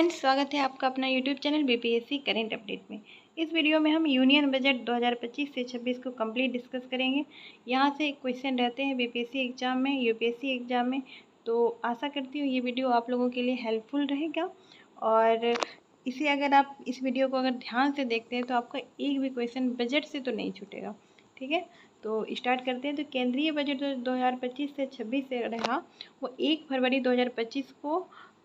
Friends, स्वागत है आपका अपना YouTube channel BPSC current update में। इस वीडियो में हम यूनियन बजट 2025 से 26 को कंप्लीट डिस्कस करेंगे। यहाँ से क्वेश्चन रहते हैं बीपीएससी एग्जाम में, यूपीएससी एग्जाम में, तो आशा करती हूँ ये वीडियो आप लोगों के लिए हेल्पफुल रहेगा। और इसे अगर आप इस वीडियो को अगर ध्यान से देखते हैं तो आपका एक भी क्वेश्चन बजट से तो नहीं छूटेगा। ठीक है, तो स्टार्ट करते हैं। तो केंद्रीय बजट 2025 से 26 से रहा वो 1 फरवरी 2025 को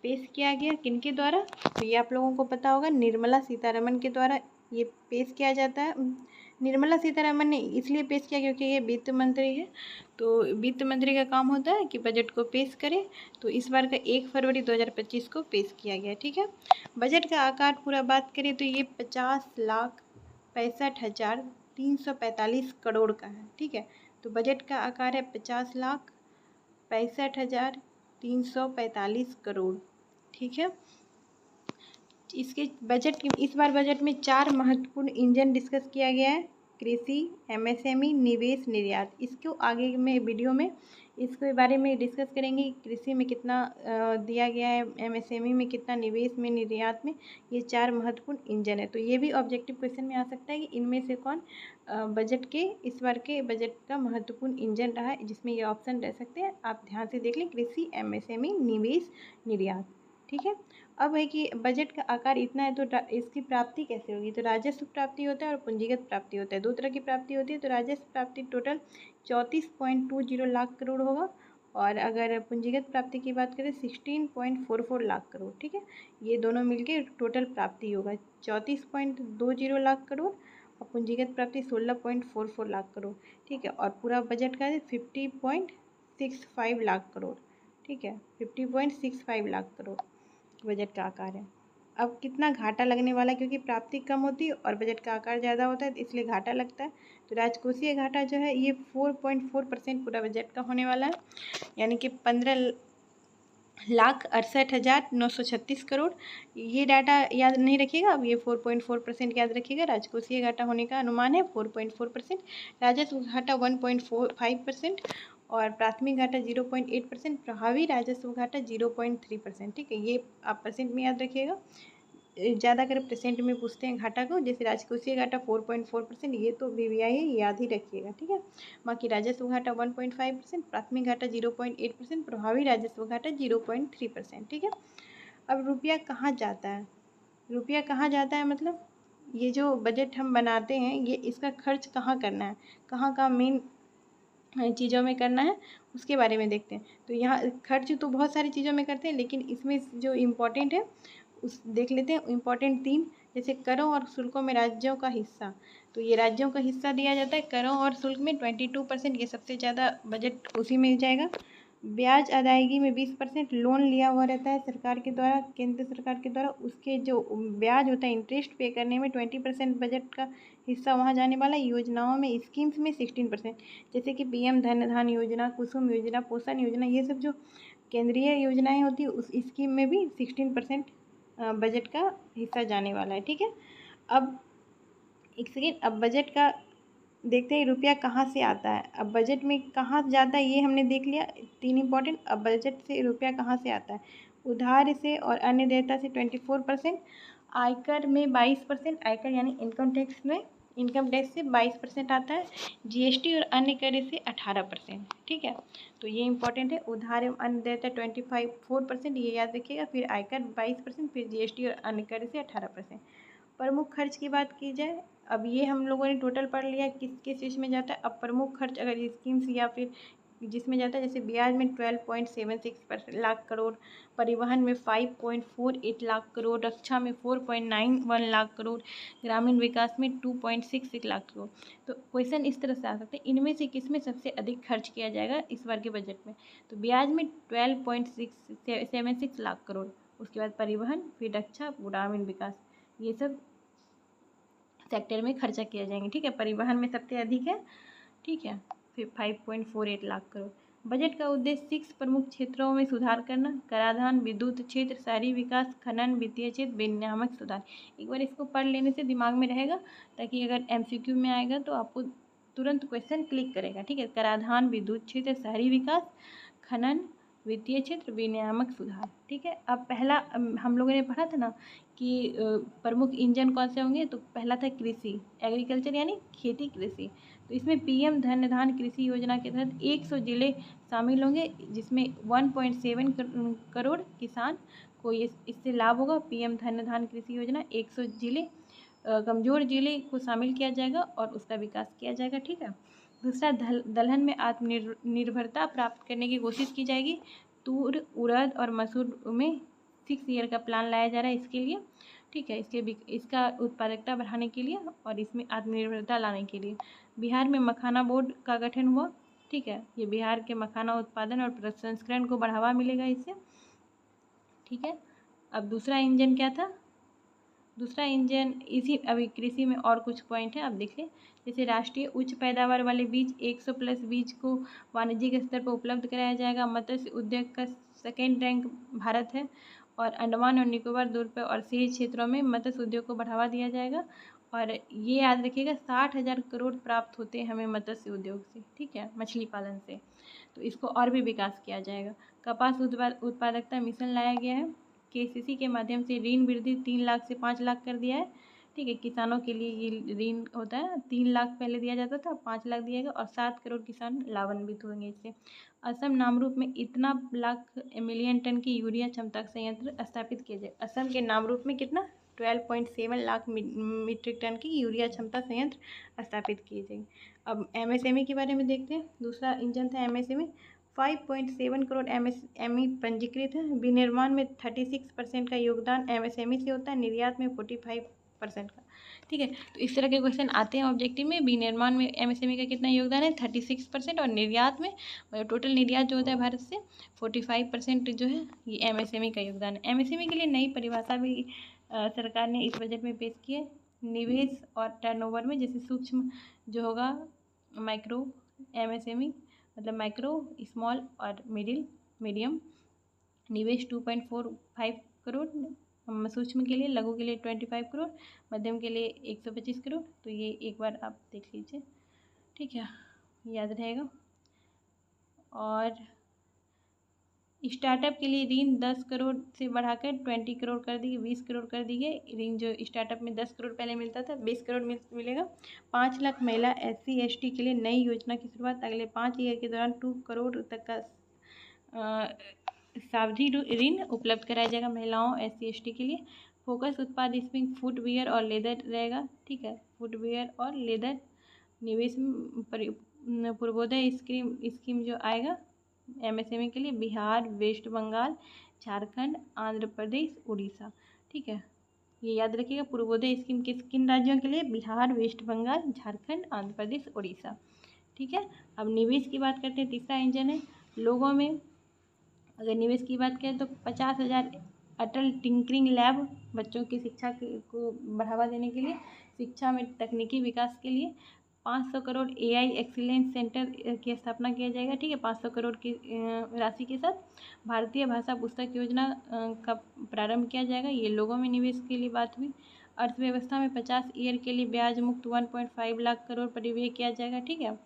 पेश किया गया। किनके द्वारा? तो ये आप लोगों को पता होगा, निर्मला सीतारमण के द्वारा ये पेश किया जाता है। निर्मला सीतारमण ने इसलिए पेश किया क्योंकि ये वित्त मंत्री है, तो वित्त मंत्री का काम होता है कि बजट को पेश करे। तो इस बार का 1 फरवरी 2025 को पेश किया गया। ठीक है, बजट का आकार पूरा बात करें तो ये 50,65,345 करोड़ का है। ठीक है, तो बजट का आकार है 50,65,345 करोड़। ठीक है, इसके बजट इस बार बजट में 4 महत्वपूर्ण इंजन डिस्कस किया गया है: कृषि, एमएसएमई, निवेश, निर्यात। इसको आगे में वीडियो में इसके बारे में डिस्कस करेंगे। कृषि में कितना दिया गया है, एमएसएमई में कितना, निवेश में, निर्यात में। ये 4 महत्वपूर्ण इंजन है। तो ये भी ऑब्जेक्टिव क्वेश्चन में आ सकता है कि इनमें से कौन बजट के इस बार के बजट का महत्वपूर्ण इंजन रहा है, जिसमें ये ऑप्शन रह सकते हैं। आप ध्यान से देख लें: कृषि, एमएसएमई, निवेश, निर्यात। ठीक है, अब है कि बजट का आकार इतना है तो इसकी प्राप्ति कैसे होगी? तो राजस्व प्राप्ति होता है और पूंजीगत प्राप्ति होता है। दो तरह की प्राप्ति होती है। तो राजस्व प्राप्ति टोटल 34.20 लाख करोड़ होगा, और अगर पूंजीगत प्राप्ति की बात करें 16.44 लाख करोड़। ठीक है, ये दोनों मिलके टोटल प्राप्ति होगा 34.20 लाख करोड़, और पूंजीगत प्राप्ति 16.44 लाख करोड़। ठीक है, और पूरा बजट का 50.65 लाख करोड़। ठीक है, 50.65 लाख करोड़ बजट का आकार है। अब कितना घाटा लगने वाला है, क्योंकि प्राप्ति कम होती है और बजट का आकार ज़्यादा होता है, तो इसलिए घाटा लगता है। तो राजकोषीय घाटा जो है ये 4.4% पूरा बजट का होने वाला है, यानी कि 15,68,936 करोड़। ये डाटा याद नहीं रखिएगा, अब ये 4.4% याद रखिएगा। राजकोषीय घाटा होने का अनुमान है 4.4%, राजस्व घाटा 1.45%, और प्राथमिक घाटा 0.8%, प्रभावी राजस्व घाटा 0.3%। ठीक है, ये आप परसेंट में याद रखिएगा। ज़्यादा अगर परसेंट में पूछते हैं घाटा को, जैसे राजकोषीय घाटा 4.4%, ये तो वीवीआई है, याद ही रखिएगा। ठीक है, बाकी राजस्व घाटा 1.5%, प्राथमिक घाटा 0.8%, प्रभावी राजस्व घाटा 0.3%। ठीक है, अब रुपया कहाँ जाता है? रुपया कहाँ जाता है मतलब ये जो बजट हम बनाते हैं, ये इसका खर्च कहाँ करना है, कहाँ कहाँ मेन चीज़ों में करना है, उसके बारे में देखते हैं। तो यहाँ खर्च तो बहुत सारी चीज़ों में करते हैं, लेकिन इसमें जो इम्पोर्टेंट है उस देख लेते हैं। इम्पोर्टेंट 3, जैसे करों और शुल्कों में राज्यों का हिस्सा। तो ये राज्यों का हिस्सा दिया जाता है करों और शुल्क में 22%, ये सबसे ज़्यादा बजट उसी में जाएगा। ब्याज अदायगी में 20%, लोन लिया हुआ रहता है सरकार के द्वारा, केंद्र सरकार के द्वारा, उसके जो ब्याज होता है इंटरेस्ट पे करने में 20% बजट का हिस्सा वहाँ जाने वाला है। योजनाओं में, स्कीम्स में 16%, जैसे कि पीएम धन योजना, कुसुम योजना, पोषण योजना, ये सब जो केंद्रीय योजनाएं होती है उस स्कीम में भी 16% बजट का हिस्सा जाने वाला है। ठीक है, अब एक सेकेंड, अब बजट का देखते हैं रुपया कहाँ से आता है। अब बजट में कहाँ जाता है ये हमने देख लिया, 3 इम्पॉर्टेंट। अब बजट से रुपया कहाँ से आता है? उधार से और अन्य देयता से 24%, आयकर में 22%, आयकर यानी इनकम टैक्स में, इनकम टैक्स से 22% आता है, जीएसटी और अन्य कर से 18%। ठीक है, तो ये इंपॉर्टेंट है। उधार एवं अन्य देयता 4%, ये याद रखिएगा। फिर आयकर 22%, फिर जीएसटी और अन्य कर से 18%। प्रमुख खर्च की बात की जाए, अब ये हम लोगों ने टोटल पढ़ लिया किस किस चीज़ में जाता है। अब प्रमुख खर्च अगर स्कीम्स या फिर जिसमें जाता है, जैसे ब्याज में 12.76 लाख करोड़, परिवहन में 5.48 लाख करोड़, रक्षा में 4.91 लाख करोड़, ग्रामीण विकास में 2.66 लाख करोड़। तो क्वेश्चन इस तरह से आ सकते हैं, इनमें से किस में सबसे अधिक खर्च किया जाएगा इस बार के बजट में? तो ब्याज में 12.76 लाख करोड़, उसके बाद परिवहन, फिर रक्षा, ग्रामीण विकास, ये सब सेक्टर में खर्चा किया जाएंगे। ठीक है, परिवहन में सबसे अधिक है। ठीक है, फिर 5.48 लाख करोड़। बजट का उद्देश्य 6 प्रमुख क्षेत्रों में सुधार करना: कराधान, विद्युत क्षेत्र, शहरी विकास, खनन, वित्तीय क्षेत्र, विनियामक सुधार। एक बार इसको पढ़ लेने से दिमाग में रहेगा, ताकि अगर एमसीक्यू में आएगा तो आपको तुरंत क्वेश्चन क्लिक करेगा। ठीक है, कराधान, विद्युत क्षेत्र, शहरी विकास, खनन, वित्तीय क्षेत्र विनियामक सुधार। ठीक है, अब पहला हम लोगों ने पढ़ा था ना कि प्रमुख इंजन कौन से होंगे, तो पहला था कृषि, एग्रीकल्चर यानी खेती कृषि। तो इसमें पीएम धन धान कृषि योजना के तहत 100 जिले शामिल होंगे, जिसमें 1.7 करोड़ किसान को इससे लाभ होगा। पीएम धन धान कृषि योजना 100 जिले कमज़ोर जिले को शामिल किया जाएगा और उसका विकास किया जाएगा। ठीक है, दूसरा दलहन में आत्मनिर्भरता प्राप्त करने की कोशिश की जाएगी। तूर, उड़द और मसूर में 6 ईयर का प्लान लाया जा रहा है इसके लिए। ठीक है, इसका उत्पादकता बढ़ाने के लिए और इसमें आत्मनिर्भरता लाने के लिए। बिहार में मखाना बोर्ड का गठन हुआ। ठीक है, ये बिहार के मखाना उत्पादन और प्रसंस्करण को बढ़ावा मिलेगा इससे। ठीक है, अब दूसरा इंजन क्या था, दूसरा इंजन इसी अभी कृषि में और कुछ पॉइंट है, आप देख लें। जैसे राष्ट्रीय उच्च पैदावार वाले बीज 100 प्लस बीज को वाणिज्यिक स्तर पर उपलब्ध कराया जाएगा। मत्स्य उद्योग का 2nd रैंक भारत है और अंडमान और निकोबार द्वीप और शेष क्षेत्रों में मत्स्य उद्योग को बढ़ावा दिया जाएगा। और ये याद रखिएगा 60,000 करोड़ प्राप्त होते हैं हमें मत्स्य उद्योग से। ठीक है, मछली पालन से, तो इसको और भी विकास किया जाएगा। कपास उत्पादकता मिशन लाया गया है। केसीसी के माध्यम से ऋण वृद्धि 3 लाख से 5 लाख कर दिया है। ठीक है, किसानों के लिए ये ऋण होता है, 3 लाख पहले दिया जाता था, 5 लाख दिएगा और 7 करोड़ किसान लाभान्वित होंगे इससे। असम नामरूप में इतना लाख मिलियन टन की यूरिया क्षमता संयंत्र स्थापित किया जाए। असम के नामरूप में कितना 12.7 लाख मीट्रिक टन की यूरिया क्षमता संयंत्र स्थापित किए जाएंगे। अब एमएसएमई के बारे में देखते हैं। दूसरा इंजन था एमएसएमई। 5.7 करोड़ एमएसएमई पंजीकृत है। विनिर्माण में 36% का योगदान एमएसएमई से होता है, निर्यात में 45% का। ठीक है, तो इस तरह के क्वेश्चन आते हैं ऑब्जेक्टिव में। विनिर्माण में एमएसएमई का कितना योगदान है, 36%, और निर्यात में टोटल निर्यात जो होता है भारत से 45% जो है ये एमएसएमई का योगदान है। एमएसएमई के लिए नई परिभाषा भी सरकार ने इस बजट में पेश की है। निवेश और टर्नओवर में जैसे सूक्ष्म जो होगा माइक्रो एमएसएमई, मतलब माइक्रो, स्मॉल और मीडियम निवेश 2.45 करोड़, सूक्ष्म के लिए, लघु के लिए 25 करोड़, मध्यम के लिए 125 करोड़। तो ये एक बार आप देख लीजिए। ठीक है, याद रहेगा। और स्टार्टअप के लिए ऋण 10 करोड़ से बढ़ाकर 20 करोड़ कर दी, 20 करोड़ कर दी गई। ऋण जो स्टार्टअप में 10 करोड़ पहले मिलता था, 20 करोड़ मिलेगा। 5 लाख महिला SC/ST के लिए नई योजना की शुरुआत। अगले 5 ईयर के दौरान 2 करोड़ तक का सावधि ऋण उपलब्ध कराया जाएगा महिलाओं SC/ST के लिए। फोकस उत्पाद इसमें फुटवियर और लेदर रहेगा। ठीक है, फुटवियर और लेदर। निवेश पूर्वोदय स्कीम जो आएगा एमएसएमई के लिए, बिहार, वेस्ट बंगाल, झारखंड, आंध्र प्रदेश, उड़ीसा। ठीक है, ये याद रखिएगा। पूर्वोदय स्कीम किन राज्यों के लिए, बिहार, वेस्ट बंगाल, झारखंड, आंध्र प्रदेश, उड़ीसा। ठीक है, अब निवेश की बात करते हैं। तीसरा इंजन है लोगों में। अगर निवेश की बात करें तो 50,000 अटल टिंकरिंग लैब, बच्चों की शिक्षा को बढ़ावा देने के लिए, शिक्षा में तकनीकी विकास के लिए। 500 करोड़ AI एक्सीलेंस सेंटर की स्थापना किया जाएगा। ठीक है, 500 करोड़ की राशि के साथ भारतीय भाषा पुस्तक योजना का प्रारंभ किया जाएगा। ये लोगों में निवेश के लिए बात हुई। अर्थव्यवस्था में 50 ईयर के लिए ब्याज मुक्त 1.5 लाख करोड़ परिव्यय किया जाएगा। ठीक है,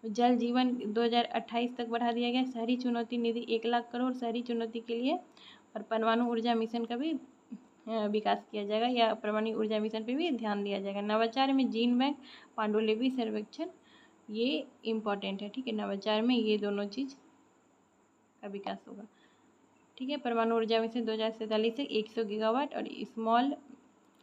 जल जीवन 2028 तक बढ़ा दिया गया। शहरी चुनौती निधि 1 लाख करोड़ शहरी चुनौती के लिए, और परमाणु ऊर्जा मिशन का भी विकास किया जाएगा, या परमाणु ऊर्जा मिशन पे भी ध्यान दिया जाएगा। नवाचार में जीन बैंक, पांडुलिपि सर्वेक्षण, ये इम्पॉर्टेंट है। ठीक है, नवाचार में ये दोनों चीज़ का विकास होगा। ठीक है, परमाणु ऊर्जा मिशन 2047 से 100 गीगावाट और स्मॉल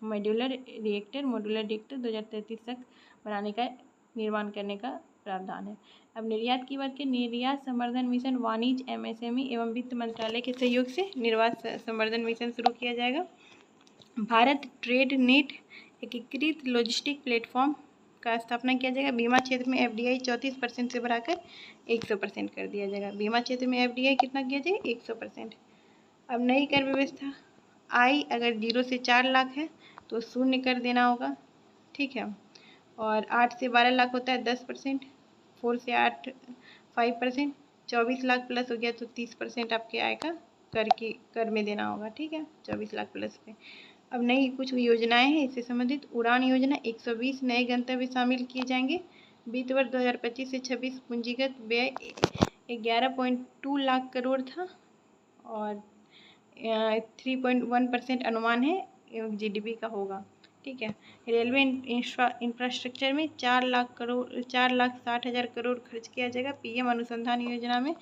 मॉड्यूलर रिएक्टर 2033 तक बनाने का, निर्माण करने का प्रावधान है। अब निर्यात की बात करें। निर्यात संवर्धन मिशन वाणिज्य, MSME एवं वित्त मंत्रालय के सहयोग से निर्यात संवर्धन मिशन शुरू किया जाएगा। भारत ट्रेड नेट एकीकृत लॉजिस्टिक प्लेटफॉर्म का स्थापना किया जाएगा। बीमा क्षेत्र में FDI 34% से बढ़ाकर 100% कर दिया जाएगा। बीमा क्षेत्र में FDI कितना किया जाए, 100%। अब नई कर व्यवस्था, आय अगर 0 से 4 लाख है तो 0 कर देना होगा। ठीक है, और 8 से 12 लाख होता है 10%, 4 से 8 5%, 24 लाख प्लस हो गया तो 30% आपके आय का कर में देना होगा। ठीक है, 24 लाख प्लस पे। अब नई कुछ योजनाएं हैं इससे संबंधित। उड़ान योजना 120 नए गंतव्य शामिल किए जाएंगे। वित्त वर्ष 2025 से 26 पूंजीगत व्यय 11.2 लाख करोड़ था और 3.1% अनुमान है जीडीपी का होगा। ठीक है। रेलवे इंफ्रास्ट्रक्चर में 4,60,000 करोड़ खर्च किया जाएगा। पीएम अनुसंधान योजना में